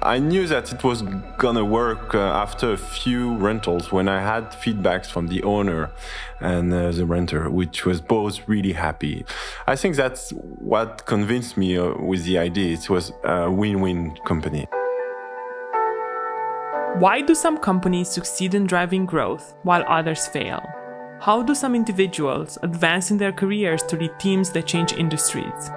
I knew that it was gonna work after a few rentals when I had feedbacks from the owner and the renter, which was both really happy. I think that's what convinced me with the idea. It was a win-win company. Why do some companies succeed in driving growth while others fail? How do some individuals advance in their careers to lead teams that change industries?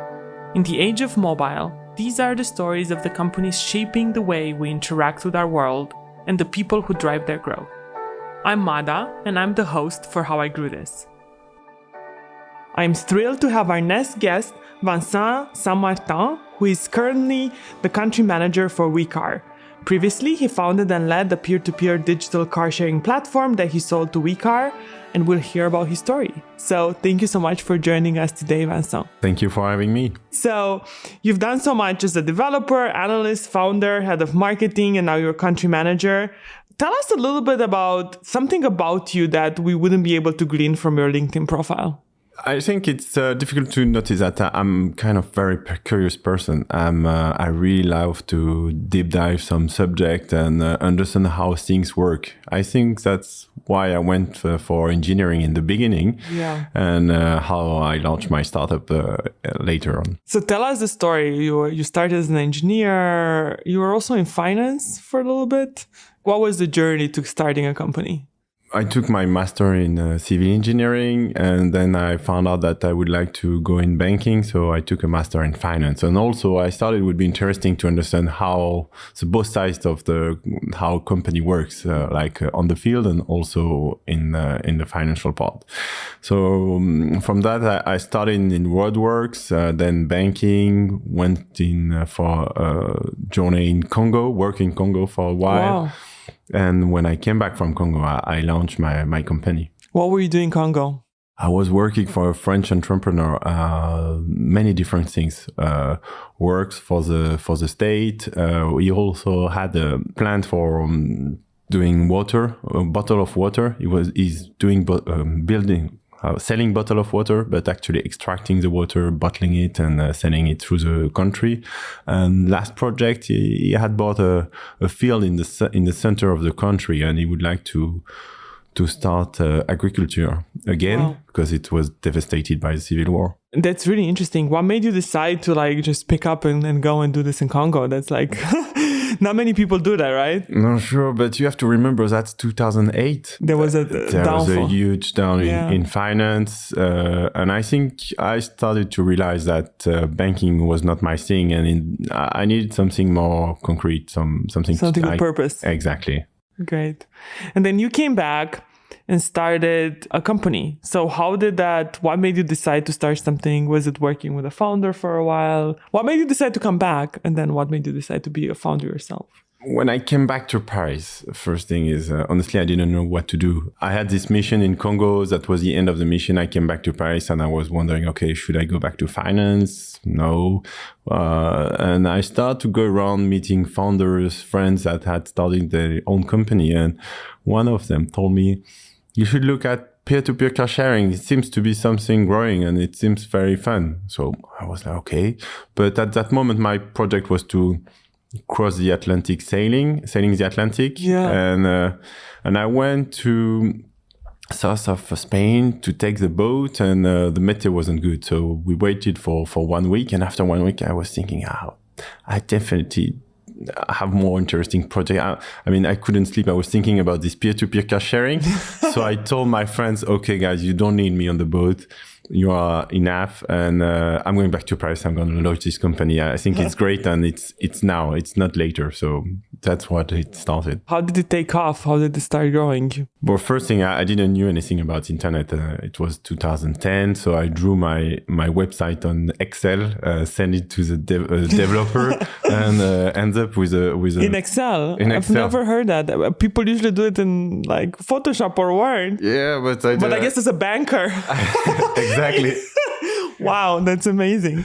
In the age of mobile, these are the stories of the companies shaping the way we interact with our world and the people who drive their growth. I'm Mada, and I'm the host for How I Grew This. I'm thrilled to have our next guest, Vincent Saint-Martin, who is currently the country manager for WeCar. Previously, he founded and led the peer-to-peer digital car-sharing platform that he sold to WeCar, and we'll hear about his story. So thank you so much for joining us today, Vincent. Thank you for having me. So you've done so much as a developer, analyst, founder, head of marketing, and now you're a country manager. Tell us a little bit about something about you that we wouldn't be able to glean from your LinkedIn profile. I think it's difficult to notice that I'm kind of very curious person. I really love to deep dive some subject and understand how things work. I think that's why I went for engineering in the beginning, and how I launched my startup later on. So tell us the story. You started as an engineer. You were also in finance for a little bit. What was the journey to starting a company? I took my master in civil engineering, and then I found out that I would like to go in banking. So I took a master in finance. And also I thought it would be interesting to understand how the both sides of how company works, on the field and also in the financial part. So from that, I started in roadworks, then banking, went in for a journey in Congo, worked in Congo for a while. Wow. And when I came back from Congo, I launched my company. What were you doing in Congo? I was working for a French entrepreneur, many different things. Works for the state. He also had a plant for doing water, a bottle of water. He's doing building. Selling bottle of water, but actually extracting the water, bottling it, and selling it through the country. And last project, he had bought a field in the center of the country, and he would like to start agriculture again, because it was devastated by the civil war. That's really interesting. What made you decide to just pick up and go and do this in Congo? That's not many people do that, right? No, sure. But you have to remember that's 2008. There was a huge down in finance. And I think I started to realize that banking was not my thing. And I needed something more concrete, something with purpose. Exactly. Great. And then you came back and started a company. So what made you decide to start something? Was it working with a founder for a while? What made you decide to come back? And then what made you decide to be a founder yourself? When I came back to Paris, first thing is, honestly, I didn't know what to do. I had this mission in Congo. That was the end of the mission. I came back to Paris and I was wondering, okay, should I go back to finance? No. And I started to go around meeting founders, friends that had started their own company. And one of them told me, you should look at peer-to-peer car sharing. It seems to be something growing and it seems very fun. So I was like, okay. But at that moment, my project was to cross the Atlantic sailing the Atlantic. Yeah. And I went to south of Spain to take the boat, and the meteor wasn't good. So we waited for 1 week. And after 1 week, I was thinking, I definitely have more interesting project. I couldn't sleep. I was thinking about this peer-to-peer car sharing. So I told my friends, okay, guys, you don't need me on the boat. You are enough. And I'm going back to Paris. I'm going to launch this company. I think it's great. And it's now, it's not later. So that's what it started. How did it take off? How did it start growing? Well, first thing, I didn't know anything about internet. It was 2010. So I drew my website on Excel, sent it to the developer and ends up with a... In Excel? I've never heard that. People usually do it in Photoshop or Word. Yeah, but I guess as a banker. Exactly. Wow, that's amazing.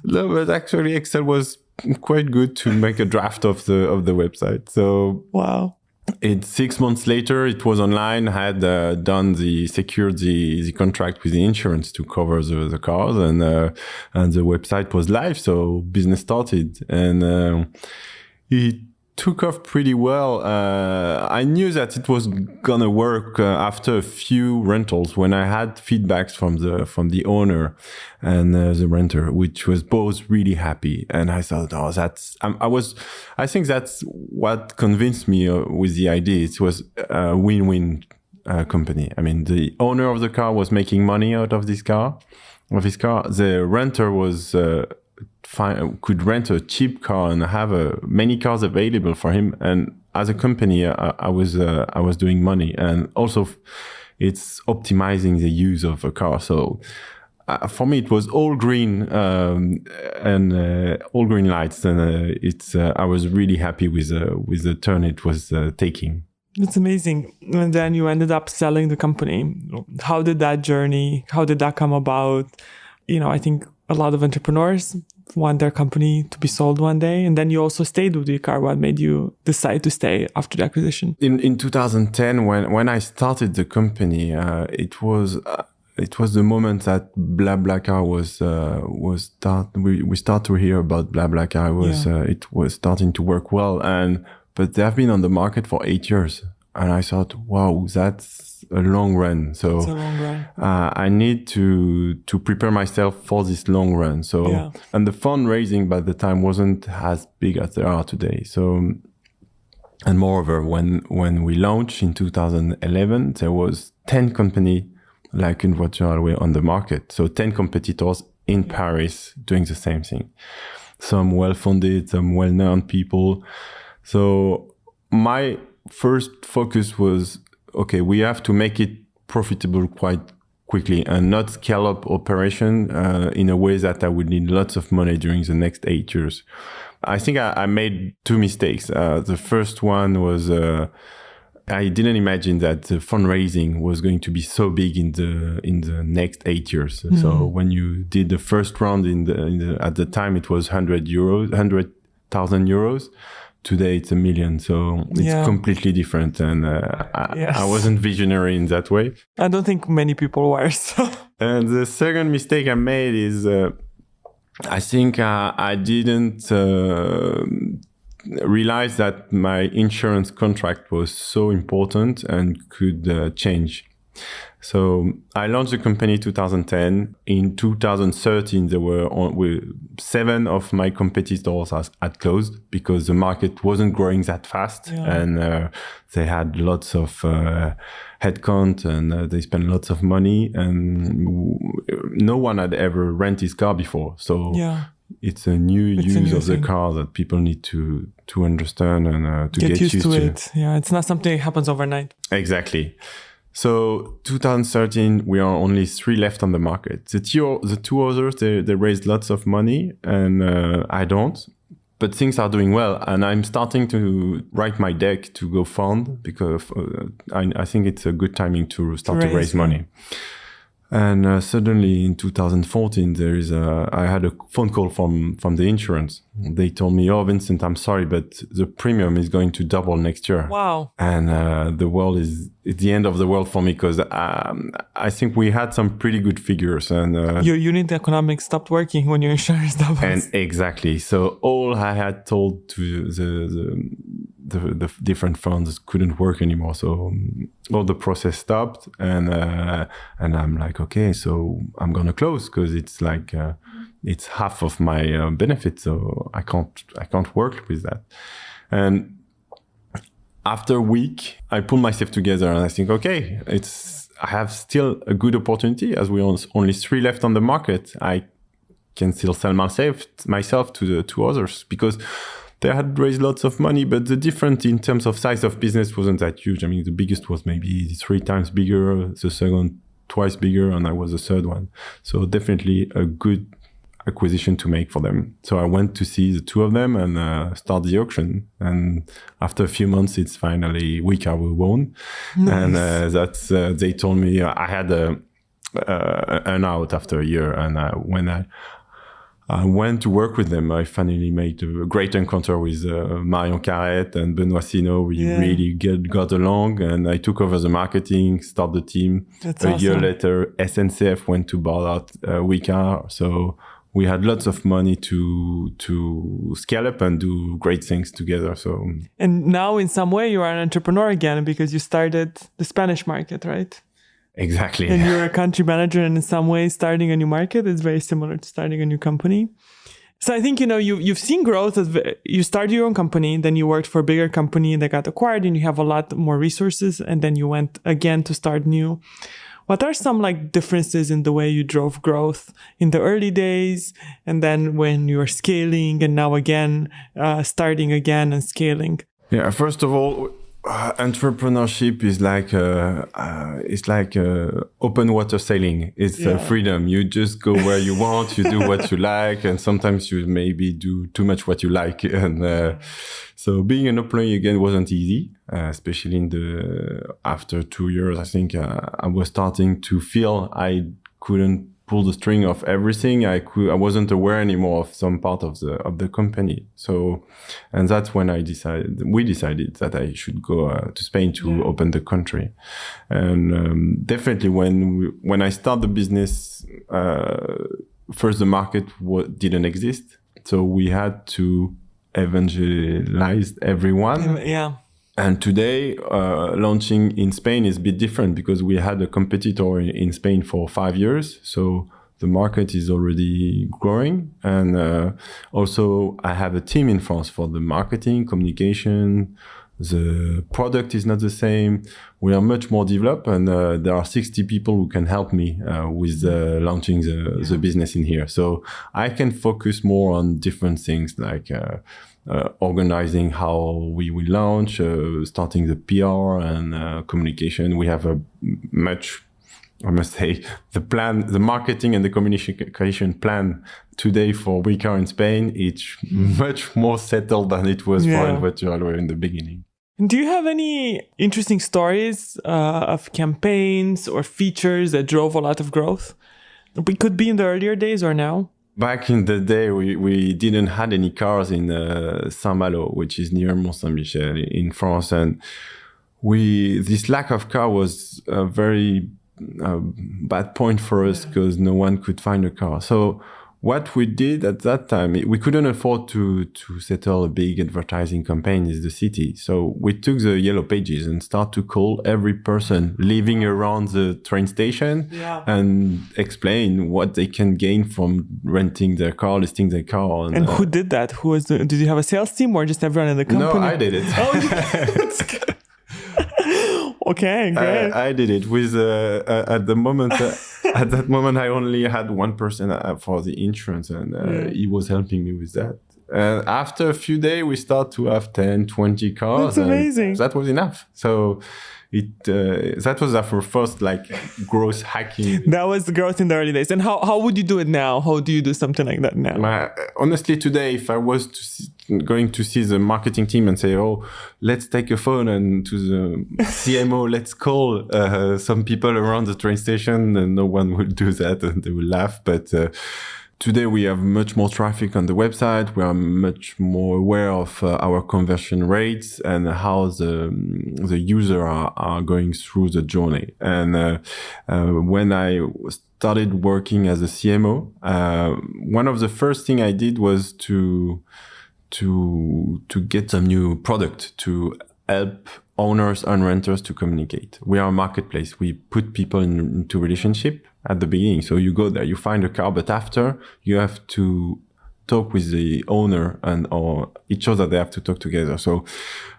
No, but actually Excel was quite good to make a draft of the website. So wow. It's 6 months later, it was online, had secured the contract with the insurance to cover the cars, and the website was live, so business started. And it took off pretty well. I knew that it was gonna work after a few rentals when I had feedbacks from the owner and the renter, which was both really happy. And I thought, oh, I think that's what convinced me with the idea. It was a win-win company. I mean, the owner of the car was making money out of his car. The renter was could rent a cheap car and have many cars available for him. And as a company, I was doing money, and also it's optimizing the use of a car. So for me, it was all green and all green lights, and I was really happy with the turn it was taking. It's amazing. And then you ended up selling the company. How did that come about? I think a lot of entrepreneurs want their company to be sold one day. And then you also stayed with the car. What made you decide to stay after the acquisition? In 2010, when I started the company, it was the moment that BlaBlaCar we start to hear about BlaBlaCar. It was starting to work well, but they have been on the market for 8 years. And I thought, wow, that's a long run. So it's a long run. I need to prepare myself for this long run. So, and the fundraising by the time wasn't as big as they are today. So, and moreover, when we launched in 2011, there was 10 companies like in Voiture on the market. So 10 competitors in Paris doing the same thing. Some well-funded, some well-known people. So my first focus was, okay, we have to make it profitable quite quickly and not scale up operation in a way that I would need lots of money during the next 8 years. I think I made two mistakes. The first one was I didn't imagine that the fundraising was going to be so big in the next 8 years. Mm-hmm. So when you did the first round at the time, it was 100,000 euros. Today it's 1 million, so it's completely different, and I wasn't visionary in that way. I don't think many people were. So. And the second mistake I made is I think I didn't realize that my insurance contract was so important and could change. So I launched the company 2010. In 2013, there were 7 of my competitors had closed because the market wasn't growing that fast, and they had lots of headcount, and they spent lots of money, and no one had ever rented his car before. So it's a new use of the car that people need to understand and to get used to it. Yeah, it's not something that happens overnight. Exactly. So 2013, we are only 3 left on the market. The two others, they raised lots of money, and I don't. But things are doing well, and I'm starting to write my deck to go fund because I think it's a good timing to start to raise money. And suddenly in 2014, I had a phone call from the insurance. They told me, "Oh, Vincent, I'm sorry, but the premium is going to double next year." Wow! And it's the end of the world for me because I think we had some pretty good figures, and your unit economics stopped working when your insurance doubles. And exactly. So all I had told to the different funds couldn't work anymore. So all the process stopped, and I'm like, okay, so I'm gonna close because it's like it's half of my benefit, so I can't work with that. And after a week, I pull myself together and I think, okay, I have still a good opportunity as we only 3 left on the market. I can still sell myself to the 2 others because they had raised lots of money, but the difference in terms of size of business wasn't that huge. I mean, the biggest was maybe 3 times bigger, the second twice bigger, and I was the third one. So definitely a good acquisition to make for them. So I went to see the 2 of them and start the auction. And after a few months, it's finally Voiture won. Nice. And they told me I had an out after a year. And when I went to work with them, I finally made a great encounter with Marion Carrette and Benoît Sino. We really got along, and I took over the marketing, started the team. That's a awesome. year later, SNCF went to buy out Voiture. So we had lots of money to scale up and do great things together. So, and now in some way you are an entrepreneur again because you started the Spanish market, right? Exactly. And you're a country manager, and in some ways starting a new market is very similar to starting a new company. So I think, you've seen growth. You started your own company, then you worked for a bigger company that got acquired, and you have a lot more resources, and then you went again to start new. What are some differences in the way you drove growth in the early days, and then when you were scaling, and now again, starting again and scaling? Yeah, first of all, entrepreneurship is like open water sailing. It's freedom. You just go where you want. You do what you like, and sometimes you maybe do too much what you like. And so being an employee again wasn't easy, especially after 2 years. I think I was starting to feel I couldn't pull the string of everything. I wasn't aware anymore of some part of the company. So, and that's when we decided that I should go to Spain to open the country. And definitely when I started the business, first the market didn't exist. So we had to evangelize everyone. Yeah. And today, launching in Spain is a bit different because we had a competitor in Spain for 5 years. So the market is already growing. And also I have a team in France for the marketing, communication. The product is not the same. We are much more developed, and there are 60 people who can help me with launching the business in here. So I can focus more on different things like organizing how we will launch, starting the PR and communication. We have a much, I must say, the marketing and the communication plan today for WeCar in Spain, it's much more settled than it was for Envoiture in the beginning. Do you have any interesting stories of campaigns or features that drove a lot of growth? It could be in the earlier days or now. Back in the day, we didn't have any cars in Saint-Malo, which is near Mont-Saint-Michel in France. And this lack of car was a very bad point for us because no one could find a car. So what we did at that time, we couldn't afford to settle a big advertising campaign in the city. So we took the yellow pages and start to call every person living around the train station and explain what they can gain from renting their car, listing their car. And who did that? Did you have a sales team or just everyone in the company? No, I did it. That's good. Okay, great. I did it with at the moment. At that moment, I only had one person for the insurance, and he was helping me with that. And after a few days, we start to have 10, 20 cars. That's amazing. That was enough. So that was our first growth hacking. That was the growth in the early days. And how would you do it now? How do you do something like that now? Honestly, today, if I was going to see the marketing team and say, "Oh, let's take a phone and to the CMO, let's call some people around the train station," and no one will do that, and they will laugh. But today we have much more traffic on the website. We are much more aware of our conversion rates and how the user are going through the journey. And when I started working as a CMO, one of the first thing I did was to get some new product to help owners and renters to communicate. We are a marketplace. We put people into relationship at the beginning. So you go there, you find a car, but after you have to talk with the owner or each other, they have to talk together. So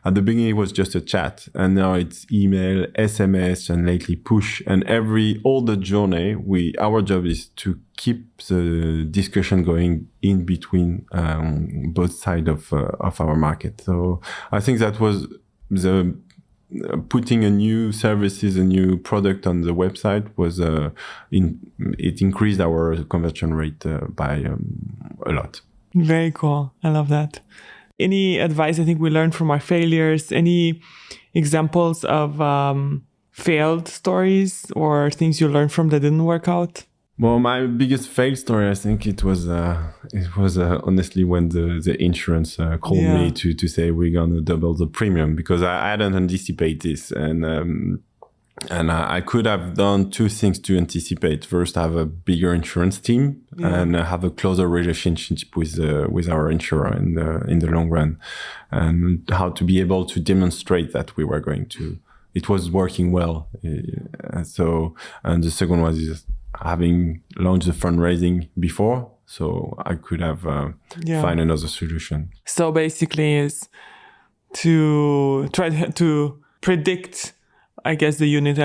at the beginning it was just a chat, and now it's email, SMS, and lately push. And all the journey, our job is to keep the discussion going in between both sides of our market. So I think that was putting a new services, a new product on the website was it increased our conversion rate by a lot. Very cool. I love that. Any advice I think we learned from our failures? Any examples of failed stories or things you learned from that didn't work out? Well, my biggest fail story, I think it was honestly when the insurance called me to say we're gonna double the premium, because I hadn't anticipated this, and And I could have done two things to anticipate. First, have a bigger insurance team and have a closer relationship with our insurer in the long run, and how to be able to demonstrate that we were going to. It was working well. So, and the second was is having launched the fundraising before, so I could have find another solution. So basically, is to try to predict, I guess, that unit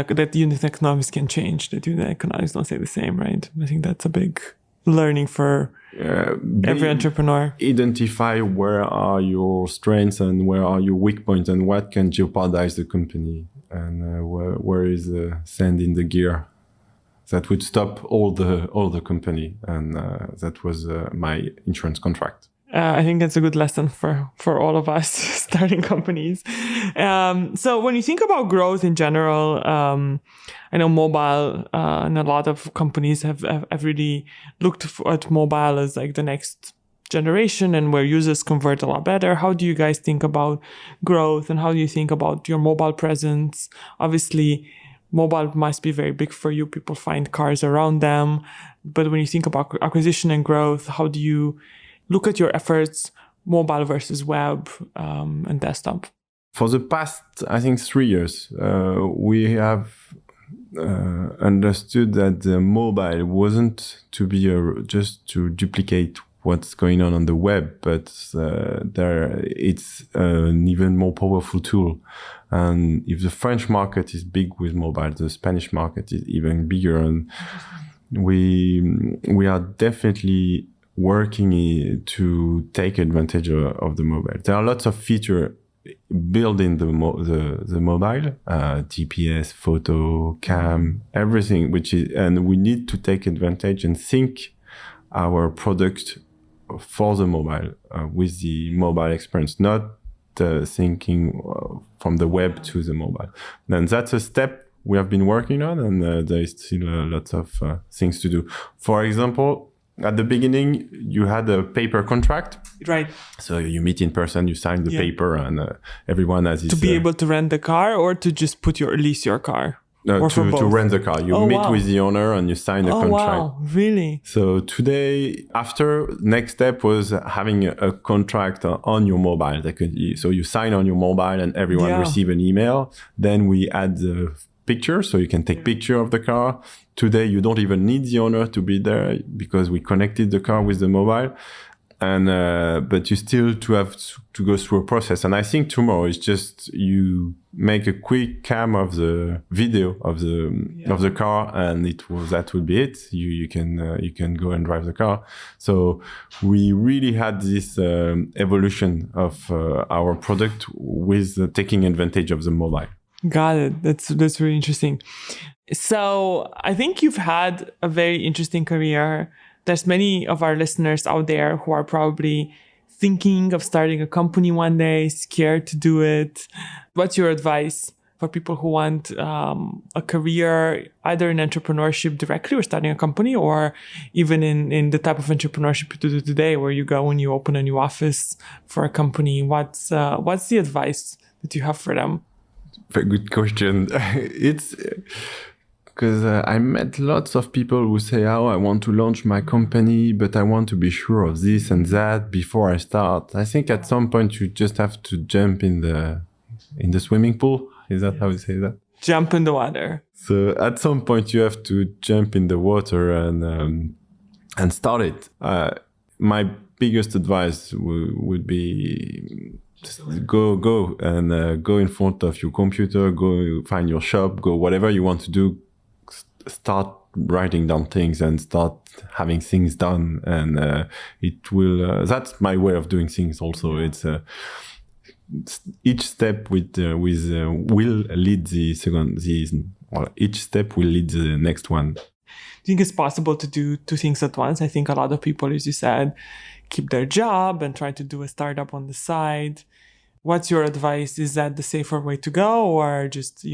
economics can change, that unit economics don't stay the same, right? I think that's a big learning for every entrepreneur. Identify where are your strengths and where are your weak points and what can jeopardize the company, and where is the sand in the gear that would stop all the company. And that was my insurance contract. I think that's a good lesson for all of us starting companies. So when you think about growth in general, I know mobile and a lot of companies have really looked at mobile as like the next generation and where users convert a lot better. How do you guys think about growth, and how do you think about your mobile presence? Obviously, mobile must be very big for you. People find cars around them. But when you think about acquisition and growth, how do you look at your efforts, mobile versus web and desktop? For the past, I think, 3 years, we have understood that the mobile wasn't to be just to duplicate what's going on the web, but it's an even more powerful tool. And if the French market is big with mobile, the Spanish market is even bigger. And we are definitely working to take advantage of the mobile. There are lots of features built in the mobile, GPS, photo, cam, everything, and we need to take advantage and think our product for the mobile with the mobile experience, not thinking from the web to the mobile. Then that's a step we have been working on, and there is still lots of things to do. For example, at the beginning, you had a paper contract. Right. So you meet in person, you sign the paper, and everyone has his... To be able to rent the car, or to just lease your car? To rent the car. You meet with the owner and you sign the contract. Oh, wow. Really? So today, next step was having a contract on your mobile. So you sign on your mobile and everyone receive an email. Then we add the picture, so you can take picture of the car. Today, you don't even need the owner to be there because we connected the car with the mobile. And but you still have to go through a process. And I think tomorrow is just you make a quick cam of the video of the car, and that will be it. You can go and drive the car. So we really had this evolution of our product with taking advantage of the mobile. Got it. That's really interesting. So I think you've had a very interesting career. There's many of our listeners out there who are probably thinking of starting a company one day, scared to do it. What's your advice for people who want a career either in entrepreneurship directly or starting a company, or even in the type of entrepreneurship you do today, where you go and you open a new office for a company? What's the advice that you have for them? Very good question. It's because I met lots of people who say, "Oh, I want to launch my company, but I want to be sure of this and that before I start." I think at some point you just have to jump in the swimming pool. Is that how you say that? Jump in the water. So at some point you have to jump in the water and start it. My biggest advice would be go and go in front of your computer, go find your shop, go whatever you want to do. Start writing down things and start having things done, and it will. That's my way of doing things. Also, it's each step will lead the second. Each step will lead the next one. Do you think it's possible to do two things at once? I think a lot of people, as you said, keep their job and try to do a startup on the side. What's your advice? Is that the safer way to go, or just,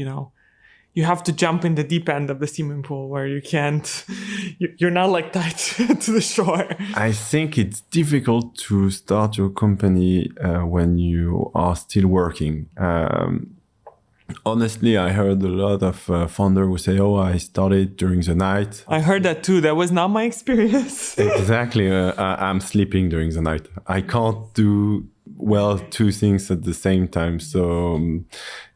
you have to jump in the deep end of the swimming pool where you can't, you're not like tied to the shore? I think it's difficult to start your company when you are still working. Honestly, I heard a lot of founders who say, "Oh, I started during the night." I heard that too. That was not my experience. Exactly. I'm sleeping during the night. I can't do well two things at the same time. So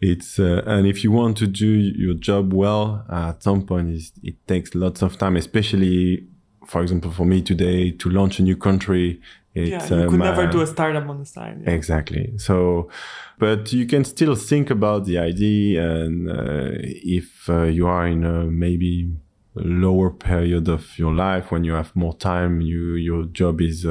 it's and if you want to do your job well, at some point it takes lots of time, especially, for example, for me today to launch a new country. It's, you could never do a startup on the side. Yeah. Exactly. So, but you can still think about the idea, and if you are in a maybe lower period of your life when you have more time, your job is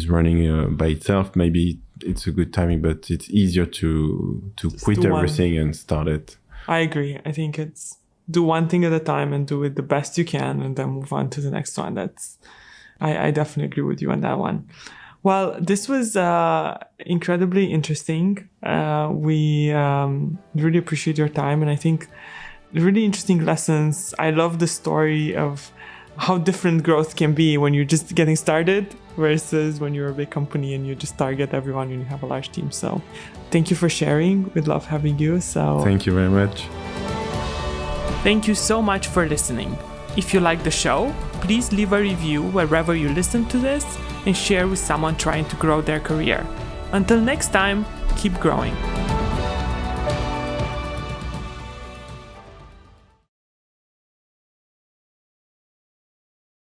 running by itself. Maybe it's a good timing, but it's easier to quit everything and start it. I agree. I think it's do one thing at a time and do it the best you can, and then move on to the next one. I definitely agree with you on that one. Well, this was incredibly interesting. We really appreciate your time, and I think really interesting lessons. I love the story of how different growth can be when you're just getting started versus when you're a big company and you just target everyone and you have a large team. So thank you for sharing. We'd love having you. So thank you very much. Thank you so much for listening. If you like the show, please leave a review wherever you listen to this and share with someone trying to grow their career. Until next time, keep growing.